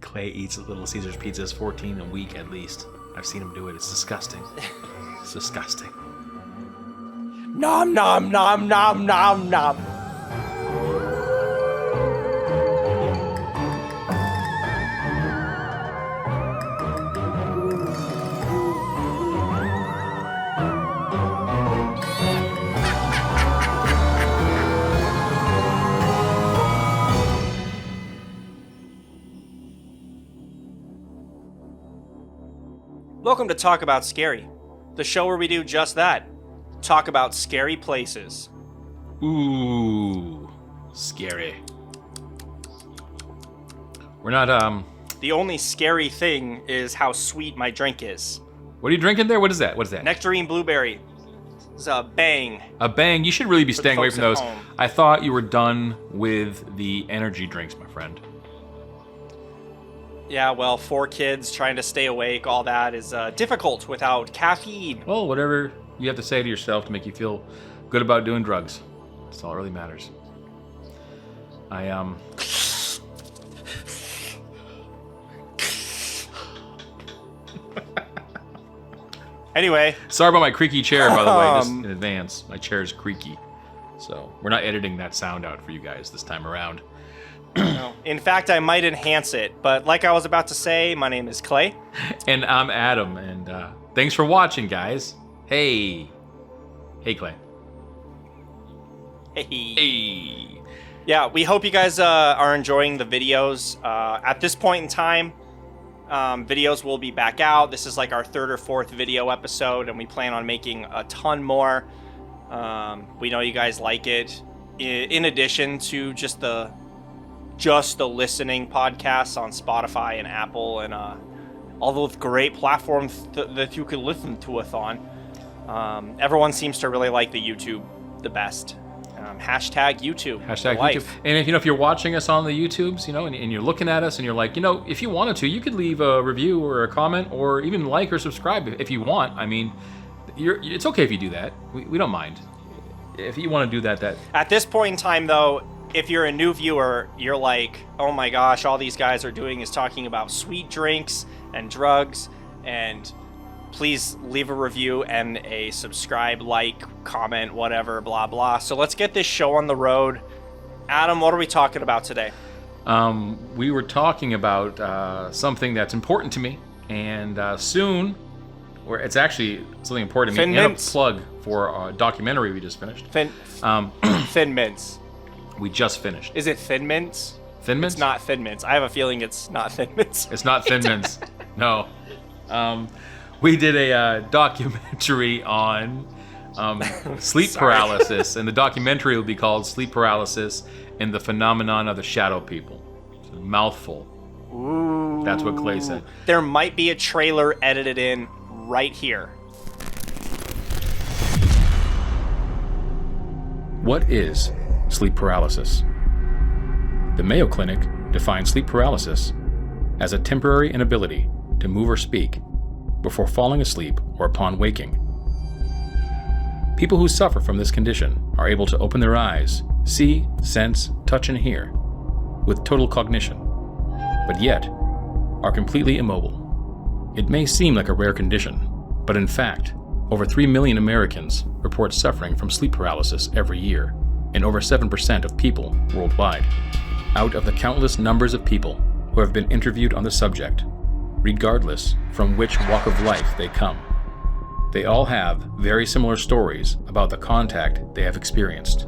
Clay eats Little Caesars pizzas 14 a week at least. I've seen him do it. It's disgusting. It's disgusting. Nom nom nom nom nom nom. Welcome to Talk About Scary, the show where we do just that. Talk about scary places. Ooh, scary. We're not, The only scary thing is how sweet my drink is. What are you drinking there? What is that? What is that? Nectarine blueberry. It's a Bang. A Bang. You should really be staying away folks from at those. home. I thought you were done with the energy drinks, my friend. Yeah, well, 4 kids trying to stay awake, all that is difficult without caffeine. Well, whatever you have to say to yourself to make you feel good about doing drugs. That's all that really matters. Anyway. Sorry about my creaky chair, by the way, just in advance. My chair is creaky. So we're not editing that sound out for you guys this time around. No. In fact, I might enhance it. But like I was about to say, my name is Clay. And I'm Adam. And thanks for watching, guys. Hey. Hey, Clay. Hey. Hey. Yeah, we hope you guys are enjoying the videos. At this point in time, videos will be back out. This is like our 3rd or 4th video episode, and we plan on making a ton more. We know you guys like it. In addition to just the listening podcasts on Spotify and Apple and all those great platforms that you can listen to us on. Everyone seems to really like the YouTube the best. Hashtag YouTube. Hashtag life. YouTube. And if you're watching us on the YouTubes, and you're looking at us and you're like, if you wanted to, you could leave a review or a comment or even like or subscribe if you want. I mean, it's okay if you do that. We don't mind. If you want to do that. At this point in time, though, if you're a new viewer, you're like, oh my gosh, all these guys are doing is talking about sweet drinks and drugs, and please leave a review and a subscribe, like, comment, whatever, blah, blah. So let's get this show on the road. Adam, what are we talking about today? We were talking about something that's important to me, and soon, or it's actually something important to me, and a plug for a documentary we just finished. Thin Mints. We just finished. Is it Thin Mints? Thin Mints? It's not Thin Mints. I have a feeling it's not Thin Mints. It's not Thin Mints. No. We did a documentary on sleep paralysis, and the documentary will be called Sleep Paralysis and the Phenomenon of the Shadow People. It's a mouthful. Ooh. That's what Clay said. There might be a trailer edited in right here. What is sleep paralysis? The Mayo Clinic defines sleep paralysis as a temporary inability to move or speak before falling asleep or upon waking. People who suffer from this condition are able to open their eyes, see, sense, touch, and hear with total cognition, but yet are completely immobile. It may seem like a rare condition, but in fact, over 3 million Americans report suffering from sleep paralysis every year, and over 7% of people worldwide. Out of the countless numbers of people who have been interviewed on the subject, regardless from which walk of life they come, they all have very similar stories about the contact they have experienced,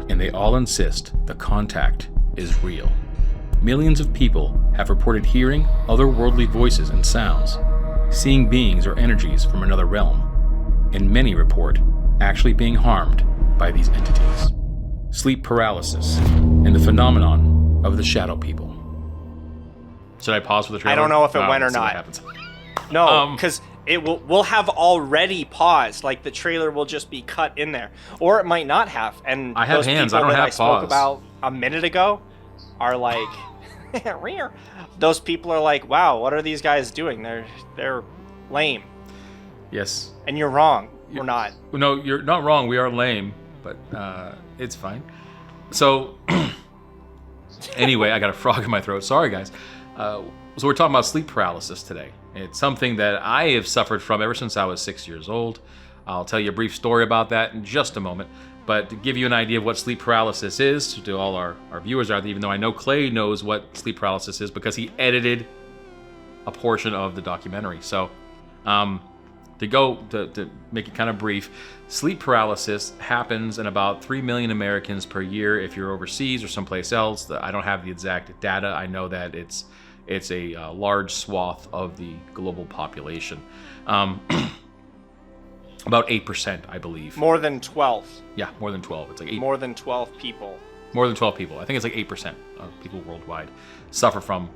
and they all insist the contact is real. Millions of people have reported hearing otherworldly voices and sounds, seeing beings or energies from another realm, and many report actually being harmed by these entities. Sleep paralysis and the phenomenon of the shadow people. Should I pause for the trailer? I don't know if it went or not. No, because we'll have already paused. Like the trailer will just be cut in there, or it might not have. And I have those hands. people I don't that have I spoke pause. about a minute ago are like, those people are like, wow, what are these guys doing? They're lame. Yes. And you're wrong. We're not. No, you're not wrong. We are lame, but it's fine. So, anyway, I got a frog in my throat. Sorry, guys. So we're talking about sleep paralysis today. It's something that I have suffered from ever since I was 6 years old. I'll tell you a brief story about that in just a moment. But to give you an idea of what sleep paralysis is, to all our viewers out there, even though I know Clay knows what sleep paralysis is because he edited a portion of the documentary. So to make it kind of brief, sleep paralysis happens in about 3 million Americans per year if you're overseas or someplace else. I don't have the exact data. I know that it's a large swath of the global population. About 8%, I believe. More than 12. Yeah, more than 12. It's like 8. More than 12 people. More than 12 people. I think it's like 8% of people worldwide suffer from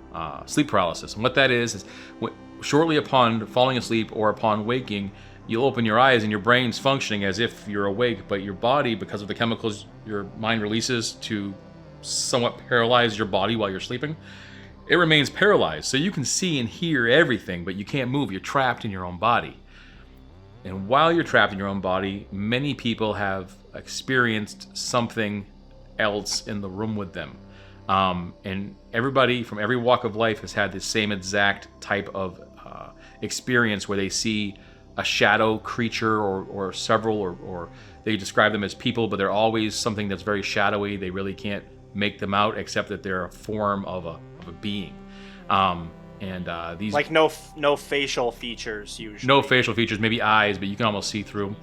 sleep paralysis. And what that is shortly upon falling asleep or upon waking, you'll open your eyes and your brain's functioning as if you're awake, but your body, because of the chemicals your mind releases to somewhat paralyze your body while you're sleeping, it remains paralyzed. So you can see and hear everything, but you can't move. You're trapped in your own body. And while you're trapped in your own body, many people have experienced something else in the room with them. And everybody from every walk of life has had the same exact type of experience where they see a shadow creature or several, or they describe them as people, but they're always something that's very shadowy. They really can't make them out except that they're a form of a being. These like no facial features usually. No facial features, maybe eyes, but you can almost see through.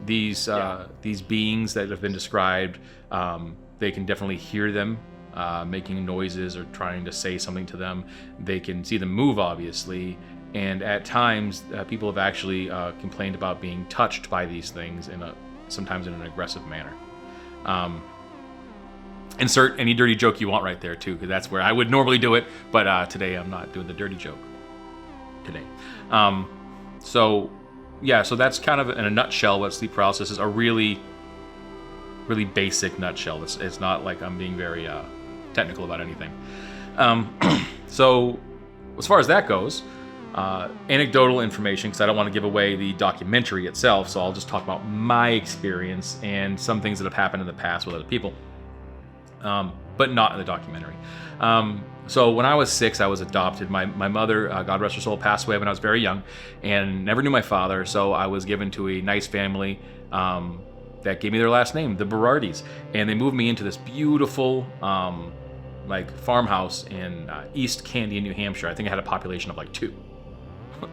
These beings that have been described, they can definitely hear them making noises or trying to say something to them. They can see them move, obviously, and at times people have actually complained about being touched by these things sometimes in an aggressive manner. Insert any dirty joke you want right there too, because that's where I would normally do it, but today I'm not doing the dirty joke today. So that's kind of in a nutshell what sleep paralysis is. A really, really basic nutshell. It's not like I'm being very technical about anything. So as far as that goes, anecdotal information, because I don't want to give away the documentary itself, so I'll just talk about my experience and some things that have happened in the past with other people. But not in the documentary. So when I was 6, I was adopted. My mother, God rest her soul, passed away when I was very young and never knew my father, so I was given to a nice family that gave me their last name, the Berardis. And they moved me into this beautiful farmhouse in East Candia, New Hampshire. I think it had a population of 2.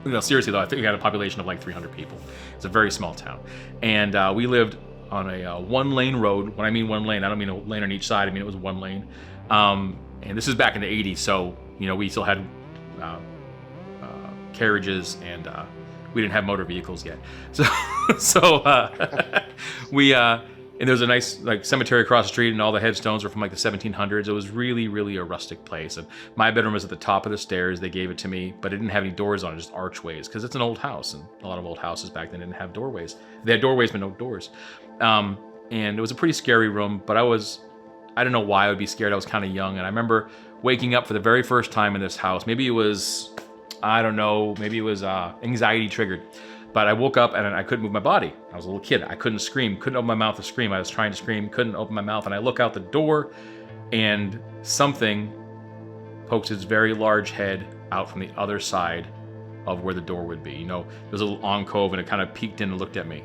No, seriously though, I think it had a population of 300 people. It's a very small town. And we lived on a one-lane road. When I mean one lane, I don't mean a lane on each side. I mean it was one lane. And this is back in the 80s, so we still had carriages, and we didn't have motor vehicles yet. And there was a nice cemetery across the street, and all the headstones were from the 1700s. It was really, really a rustic place. And my bedroom was at the top of the stairs. They gave it to me, but it didn't have any doors on it, just archways, because it's an old house, and a lot of old houses back then didn't have doorways. They had doorways, but no doors. And it was a pretty scary room, but I don't know why I would be scared. I was kind of young, and I remember waking up for the very first time in this house. Maybe it was, anxiety triggered. But I woke up and I couldn't move my body. I was a little kid. I couldn't scream, couldn't open my mouth to scream. I was trying to scream, couldn't open my mouth. And I look out the door, and something pokes its very large head out from the other side of where the door would be. There was a little alcove, and it kind of peeked in and looked at me.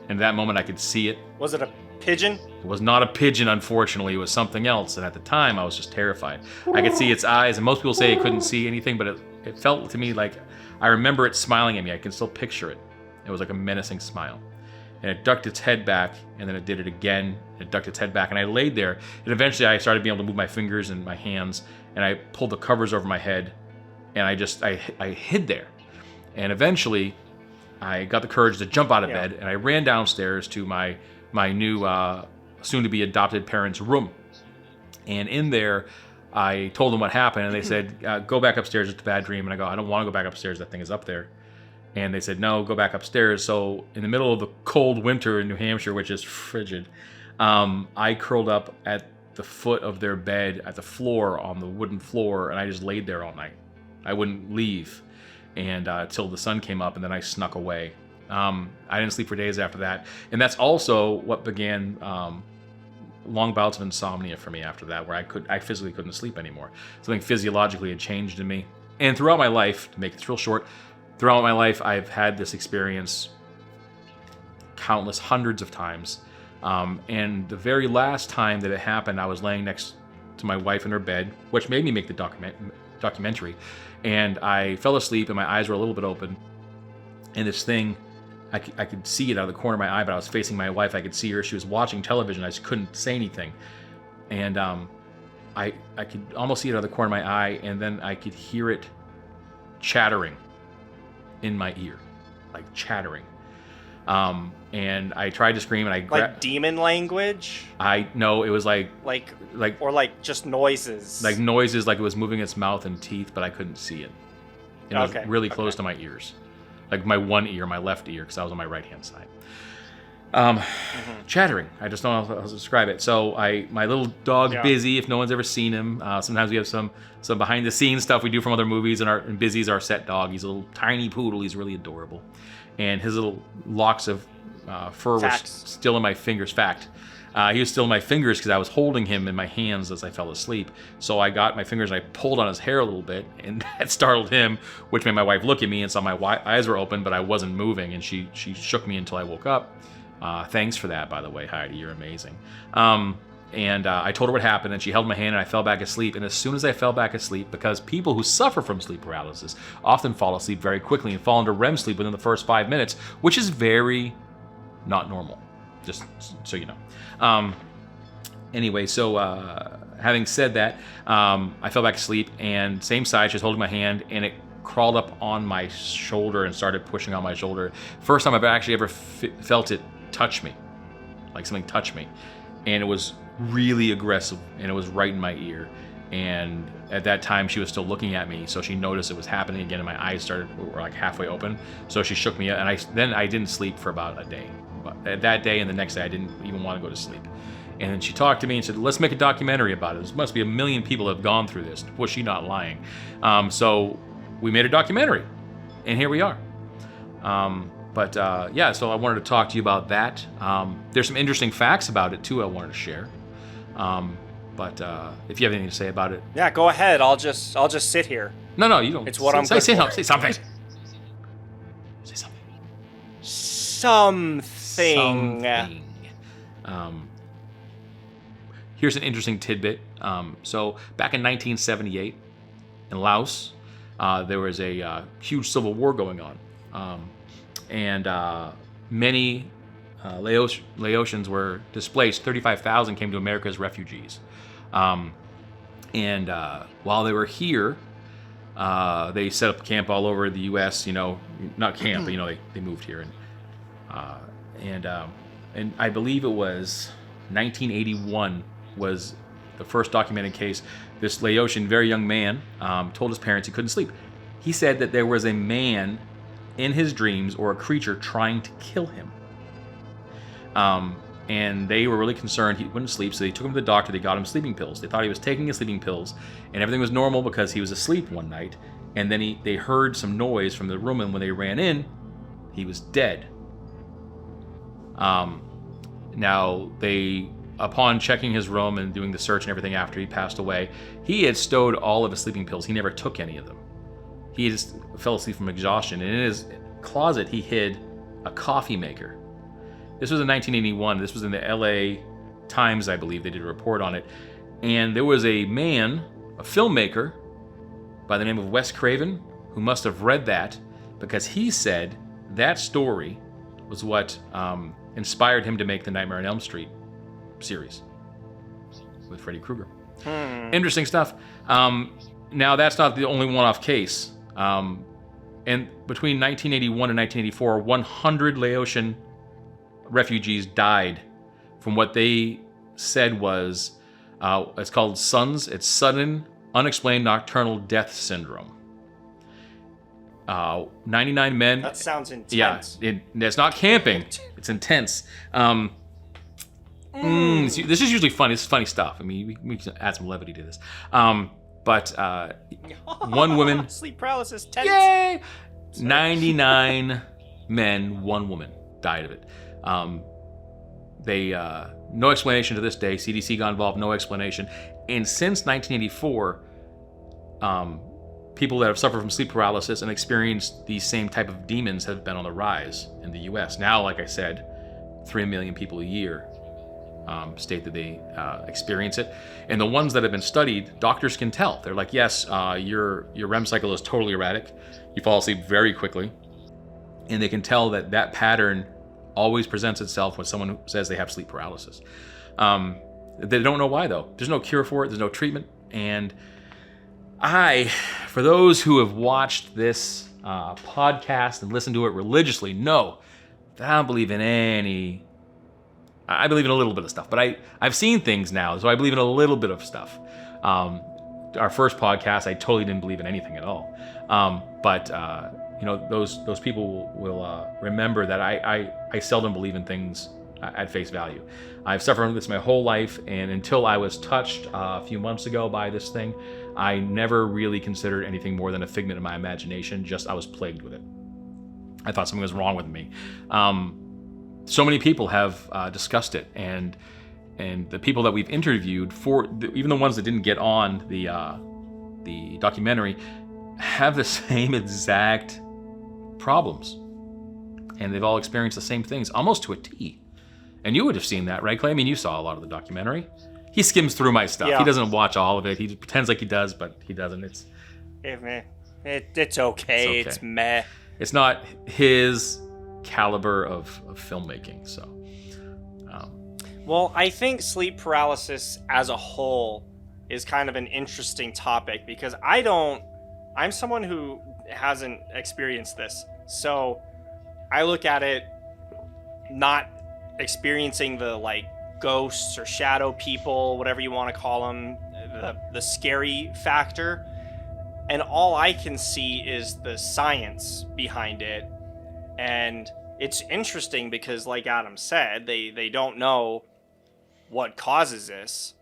And at that moment, I could see it. Was it a pigeon? It was not a pigeon, unfortunately. It was something else. And at the time, I was just terrified. I could see its eyes, and most people say it couldn't see anything, but it felt to me like I remember it smiling at me. I can still picture it. It was like a menacing smile. And it ducked its head back, and then it did it again. It ducked its head back, and I laid there. And eventually, I started being able to move my fingers and my hands, and I pulled the covers over my head, and I hid there. And eventually, I got the courage to jump out of bed, and I ran downstairs to my new soon-to-be adopted parents' room. And in there, I told them what happened, and they said, go back upstairs, it's a bad dream. And I go, I don't want to go back upstairs, that thing is up there. And they said, no, go back upstairs. So in the middle of the cold winter in New Hampshire, which is frigid, I curled up at the foot of their bed, at the floor, on the wooden floor, and I just laid there all night. I wouldn't leave till the sun came up, and then I snuck away. I didn't sleep for days after that. And that's also what began long bouts of insomnia for me after that, where I physically couldn't sleep anymore. Something physiologically had changed in me. And throughout my life, to make this real short, throughout my life, I've had this experience countless hundreds of times. And the very last time that it happened, I was laying next to my wife in her bed, which made me make the documentary. And I fell asleep and my eyes were a little bit open. And this thing, I could see it out of the corner of my eye, but I was facing my wife. I could see her. She was watching television. I just couldn't say anything. And I could almost see it out of the corner of my eye, and then I could hear it chattering in my ear, like chattering. And I tried to scream, and I like demon language. No, it was like just noises, like noises, like it was moving its mouth and teeth, but I couldn't see it. And it was really close to my ears, like my one ear, my left ear, because I was on my right hand side. Chattering. I just don't know how to describe it. So my little dog Busy, if no one's ever seen him, sometimes we have some behind the scenes stuff we do from other movies, and Busy's our set dog. He's a little tiny poodle. He's really adorable, and his little locks of fur were still in my fingers. He was still in my fingers because I was holding him in my hands as I fell asleep. So I got my fingers and I pulled on his hair a little bit, and that startled him, which made my wife look at me and saw my eyes were open, but I wasn't moving, and she shook me until I woke up. Thanks for that, by the way, Heidi. You're amazing. And I told her what happened, and she held my hand, and I fell back asleep. And as soon as I fell back asleep, because people who suffer from sleep paralysis often fall asleep very quickly and fall into REM sleep within the first 5 minutes, which is very not normal, just so you know. Anyway, so having said that, I fell back asleep, and same side, she was holding my hand, and it crawled up on my shoulder and started pushing on my shoulder. First time I've actually ever felt it touch me, like something touched me. And it was really aggressive, and it was right in my ear. And at that time, she was still looking at me, so she noticed it was happening again, and my eyes were like halfway open. So she shook me, and I didn't sleep for about a day. But that day and the next day, I didn't even want to go to sleep. And then she talked to me and said, let's make a documentary about it. There must be 1 million people that have gone through this. Was she not lying? So we made a documentary, and here we are. Yeah, so I wanted to talk to you about that. There's some interesting facts about it too I wanted to share. If you have anything to say about it, yeah, go ahead. I'll just sit here. No, you don't. It's what I'm good for. Say something. Say something. Something. Here's an interesting tidbit. So back in 1978, in Laos, there was a huge civil war going on. And many Laotians were displaced. 35,000 came to America as refugees. While they were here, they set up camp all over the U.S. Not camp, but they moved here, and I believe it was 1981 was the first documented case. This Laotian, very young man, told his parents he couldn't sleep. He said that there was a man in his dreams, or a creature trying to kill him. And they were really concerned he wouldn't sleep, so they took him to the doctor. They got him sleeping pills. They thought he was taking his sleeping pills, and everything was normal because he was asleep one night. And then they heard some noise from the room, and when they ran in, he was dead. Now, upon checking his room and doing the search and everything after he passed away, he had stowed all of his sleeping pills. He never took any of them. He just fell asleep from exhaustion, and in his closet he hid a coffee maker. This was in 1981. This was in the LA Times, I believe. They did a report on it. And there was a man, a filmmaker, by the name of Wes Craven, who must have read that, because he said that story was what inspired him to make the Nightmare on Elm Street series with Freddy Krueger. Interesting stuff. Now, that's not the only one-off case. And between 1981 and 1984, 100 Laotian refugees died from what they said was, it's called SUNS. It's Sudden Unexplained Nocturnal Death Syndrome. 99 men. That sounds intense. Yeah, it's not camping. It's intense. This is usually funny. This is funny stuff. I mean, we can add some levity to this. One woman. Sleep paralysis. Tense. Yay! 99 men, one woman died of it. They no explanation to this day. CDC got involved, no explanation. And since 1984, people that have suffered from sleep paralysis and experienced these same type of demons have been on the rise in the U.S. Now, like I said, 3 million people a year state that they experience it. And the ones that have been studied, doctors can tell. They're like, yes, your REM cycle is totally erratic. You fall asleep very quickly. And they can tell that that pattern always presents itself when someone says they have sleep paralysis. They don't know why, though. There's no cure for it. There's no treatment. And for those who have watched this podcast and listened to it religiously, know that I don't believe in any... I believe in a little bit of stuff, but I've seen things now, so I believe in a little bit of stuff. Our first podcast, I totally didn't believe in anything at all. But those people will remember that I seldom believe in things at face value. I've suffered from this my whole life, and until I was touched a few months ago by this thing, I never really considered anything more than a figment of my imagination. Just I was plagued with it. I thought something was wrong with me. So many people have discussed it, and the people that we've interviewed, even the ones that didn't get on the documentary, have the same exact problems, and they've all experienced the same things, almost to a T. And you would have seen that, right, Clay? I mean, you saw a lot of the documentary. He skims through my stuff. Yeah. He doesn't watch all of it. He pretends like he does, but he doesn't. It's okay. It's meh. It's not his caliber of filmmaking. So, well, I think sleep paralysis as a whole is kind of an interesting topic because I'm someone who hasn't experienced this. So I look at it not experiencing the ghosts or shadow people, whatever you want to call them, the scary factor. And all I can see is the science behind it. And it's interesting because, like Adam said, they don't know what causes this,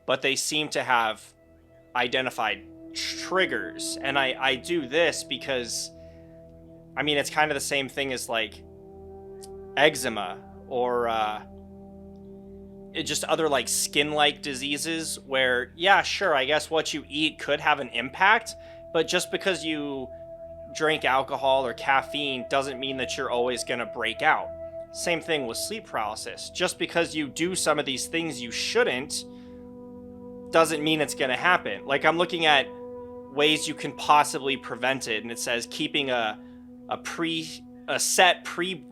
but they seem to have identified triggers. And I do this because, I mean, it's kind of the same thing as eczema or just other skin-like diseases where, yeah, sure, I guess what you eat could have an impact, but just because you drink alcohol or caffeine doesn't mean that you're always going to break out. Same thing with sleep paralysis. Just because you do some of these things you shouldn't doesn't mean it's going to happen. I'm looking at ways you can possibly prevent it, and it says keeping a set pre...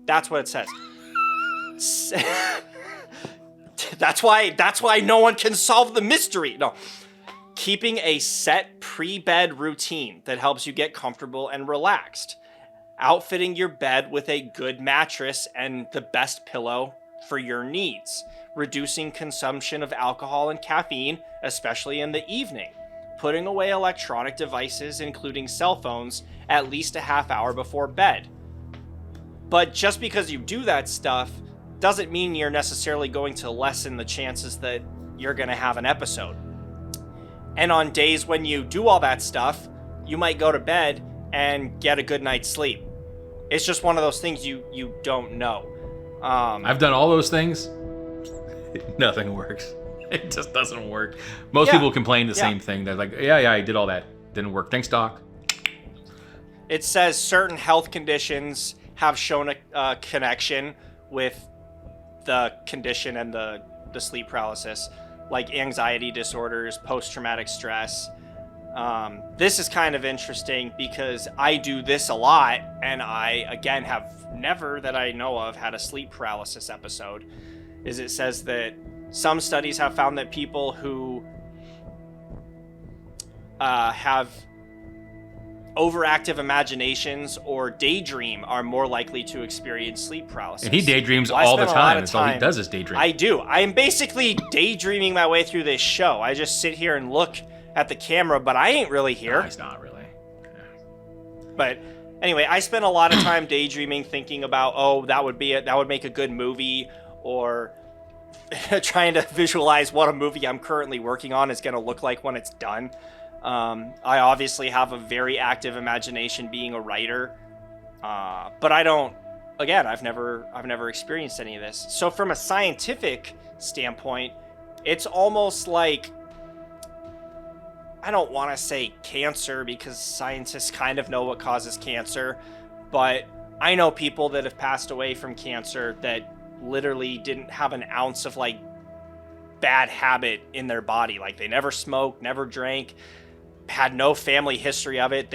That's what it says. That's why no one can solve the mystery. No. Keeping a set pre-bed routine that helps you get comfortable and relaxed. Outfitting your bed with a good mattress and the best pillow for your needs. Reducing consumption of alcohol and caffeine, especially in the evening. Putting away electronic devices, including cell phones, at least a half hour before bed. But just because you do that stuff doesn't mean you're necessarily going to lessen the chances that you're going to have an episode. And on days when you do all that stuff, you might go to bed and get a good night's sleep. It's just one of those things you don't know. I've done all those things. Nothing works. It just doesn't work. Most people complain the same thing. They're like, yeah, I did all that. Didn't work. Thanks, doc. It says certain health conditions have shown a connection with the condition and the sleep paralysis, like anxiety disorders, post-traumatic stress. This is kind of interesting because I do this a lot, and I, again, have never, that I know of, had a sleep paralysis episode. It says that some studies have found that people who have overactive imaginations or daydream are more likely to experience sleep paralysis. And he daydreams all the time. That's all he does is daydream. I do. I am basically daydreaming my way through this show. I just sit here and look at the camera, but I ain't really here. No, he's not really. Yeah. But anyway, I spend a lot of time daydreaming, thinking about, that would make a good movie, or trying to visualize what a movie I'm currently working on is going to look like when it's done. I obviously have a very active imagination being a writer, but I don't again, I've never experienced any of this. So from a scientific standpoint, it's almost like, I don't want to say cancer because scientists kind of know what causes cancer, but I know people that have passed away from cancer that literally didn't have an ounce of like bad habit in their body. Like they never smoked, never drank, had no family history of it.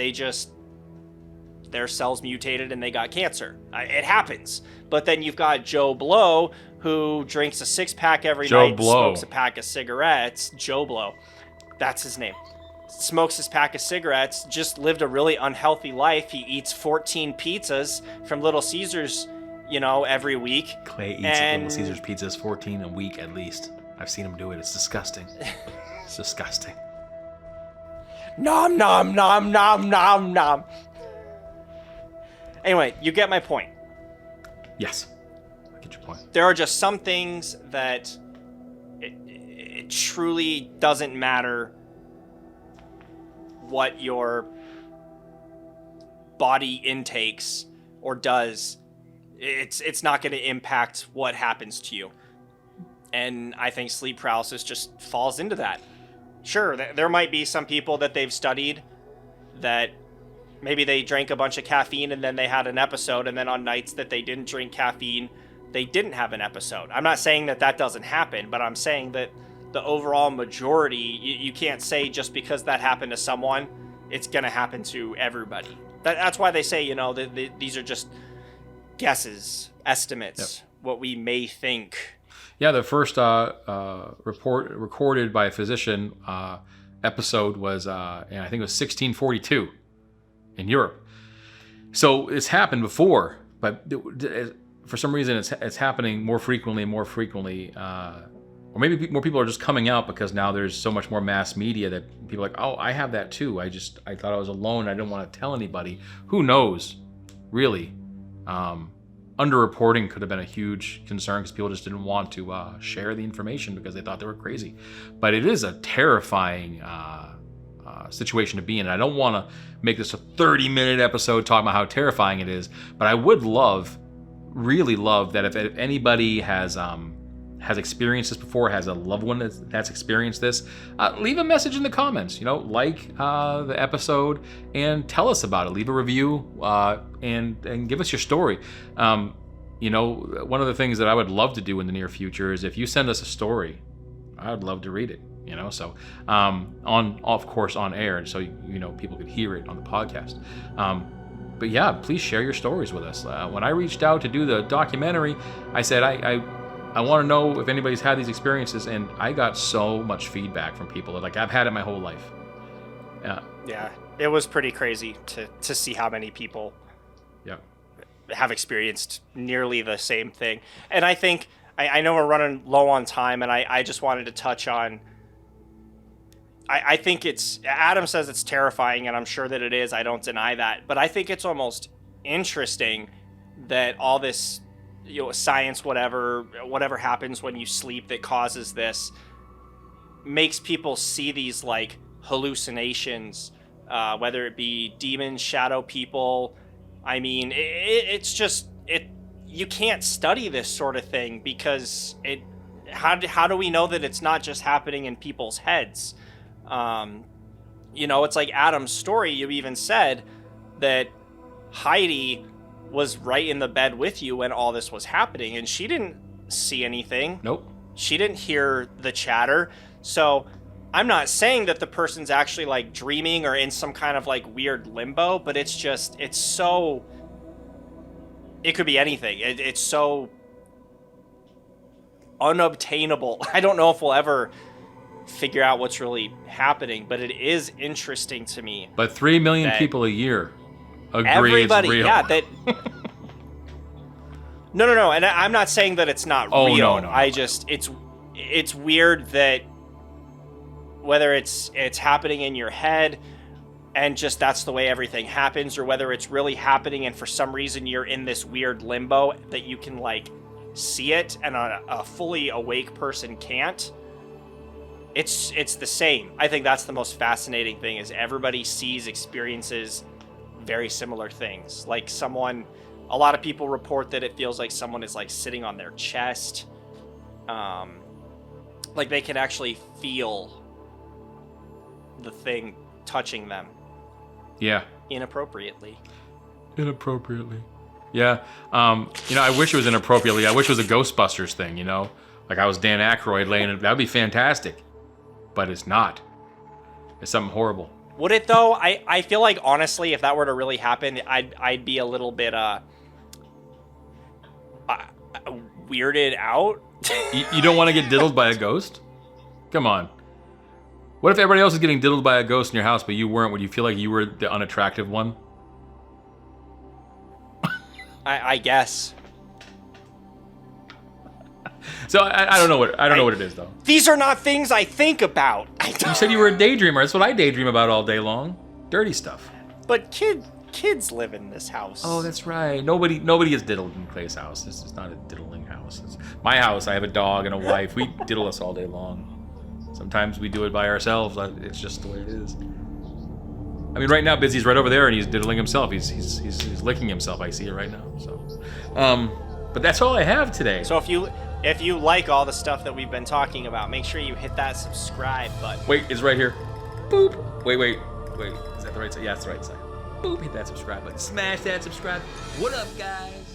Their cells mutated and they got cancer. It happens. But then you've got Joe Blow, who drinks a 6-pack every night, smokes a pack of cigarettes. Joe Blow, that's his name. Smokes his pack of cigarettes, just lived a really unhealthy life. He eats 14 pizzas from Little Caesars, every week. Clay eats Little Caesars pizzas 14 a week at least. I've seen him do it. It's disgusting. It's disgusting. Nom, nom, nom, nom, nom, nom. Anyway, you get my point. Yes. I get your point. There are just some things that it truly doesn't matter what your body intakes or does. It's not going to impact what happens to you. And I think sleep paralysis just falls into that. Sure, there might be some people that they've studied that maybe they drank a bunch of caffeine and then they had an episode, and then on nights that they didn't drink caffeine, they didn't have an episode. I'm not saying that doesn't happen, but I'm saying that the overall majority, you can't say just because that happened to someone, it's going to happen to everybody. That's why they say, these are just guesses, estimates, what we may think. Yeah, the first report recorded by a physician episode was, I think it was 1642 in Europe. So it's happened before, but for some reason it's happening more frequently and more frequently. Or maybe more people are just coming out because now there's so much more mass media that people are like, oh, I have that too. I thought I was alone. I didn't want to tell anybody. Who knows, really? Underreporting could have been a huge concern because people just didn't want to share the information because they thought they were crazy. But it is a terrifying situation to be in. And I don't want to make this a 30-minute episode talking about how terrifying it is, but I would really love that if anybody has experienced this before, has a loved one that's experienced this, leave a message in the comments, like the episode and tell us about it. Leave a review and give us your story. One of the things that I would love to do in the near future is if you send us a story, I would love to read it, so of course on air, so people could hear it on the podcast. But yeah, please share your stories with us. When I reached out to do the documentary, I said I want to know if anybody's had these experiences, and I got so much feedback from people that, like, I've had it my whole life. Yeah, it was pretty crazy to see how many people have experienced nearly the same thing. And I think, I know we're running low on time, and I just wanted to touch on, I think Adam says it's terrifying, and I'm sure that it is. I don't deny that. But I think it's almost interesting that all this, science, whatever happens when you sleep that causes this, makes people see these like hallucinations, whether it be demons, shadow people. I mean, it's just you can't study this sort of thing because how do we know that it's not just happening in people's heads? It's like Adam's story. You even said that Heidi was right in the bed with you when all this was happening, and she didn't see anything. Nope. She didn't hear the chatter. So I'm not saying that the person's actually like dreaming or in some kind of like weird limbo, but it could be anything. It's so unobtainable. I don't know if we'll ever figure out what's really happening, but it is interesting to me. But 3 million people a year agree everybody, it's real. Yeah, that. No, and I'm not saying that it's not real. No. It's weird that whether it's happening in your head and just that's the way everything happens, or whether it's really happening and for some reason you're in this weird limbo that you can like see it and a fully awake person can't. It's the same. I think that's the most fascinating thing, is everybody experiences very similar things. Like someone A lot of people report that it feels like someone is like sitting on their chest. Like they can actually feel the thing touching them. Yeah. Inappropriately. Yeah. You know, I wish it was inappropriately. I wish it was a Ghostbusters thing, you know? Like I was Dan Aykroyd laying it. That would be fantastic. But it's not. It's something horrible. Would it though? I feel like honestly, if that were to really happen, I'd be a little bit weirded out. You don't want to get diddled by a ghost? Come on. What if everybody else is getting diddled by a ghost in your house, but you weren't? Would you feel like you were the unattractive one? I guess. So I don't know what know what it is though. These are not things I think about. You said you were a daydreamer. That's what I daydream about all day long. Dirty stuff. But kids live in this house. Oh, that's right. Nobody gets diddled in Clay's house. This is not a diddling house. It's my house. I have a dog and a wife. We diddle us all day long. Sometimes we do it by ourselves. It's just the way it is. I mean, right now, Busy's right over there, and he's diddling himself. He's licking himself. I see it right now. So, but that's all I have today. So if you like all the stuff that we've been talking about, make sure you hit that subscribe button. Wait, it's right here. Boop. Wait. Is that the right side? Yeah, it's the right side. Boop. Hit that subscribe button. Smash that subscribe. What up, guys?